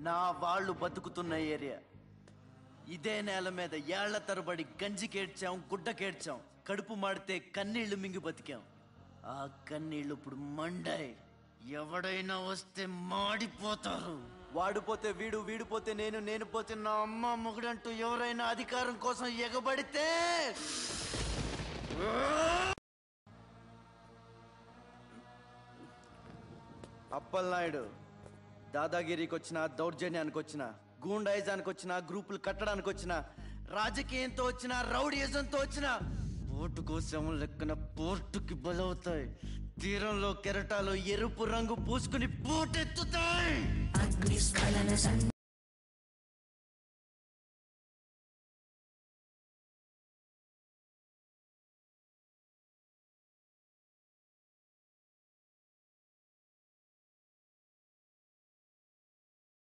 నా వాళ్ళు బతుకుతున్న ఏరియా. ఇదే నేల మీద ఏళ్ల తరబడి గంజికేడ్చాం, గుడ్డకేడ్చాం, కడుపు మాడితే కన్నీళ్లు మింగి బతికాం. ఆ కన్నీళ్లు ఇప్పుడు మండాయి. ఎవడైనా వస్తే మాడిపోతారు. వాడిపోతే వీడు, వీడిపోతే నేను, నేను పోతే నా అమ్మ మొగుడంటూ ఎవరైనా అధికారం కోసం ఎగబడితే అప్పలనాయుడు దాదాగిరికి వచ్చిన, దౌర్జన్యానికి వచ్చిన, గూండాయిజానికి వచ్చిన, గ్రూపులు కట్టడానికి వచ్చిన, రాజకీయంతో వచ్చిన, రౌడీయిజంతో వచ్చిన ఓటు కోసం లెక్కన పోర్టుకి బలవుతాయి. తీరంలో కెరటాలు ఎరుపు రంగు పూసుకుని పోటెత్తుతాయి.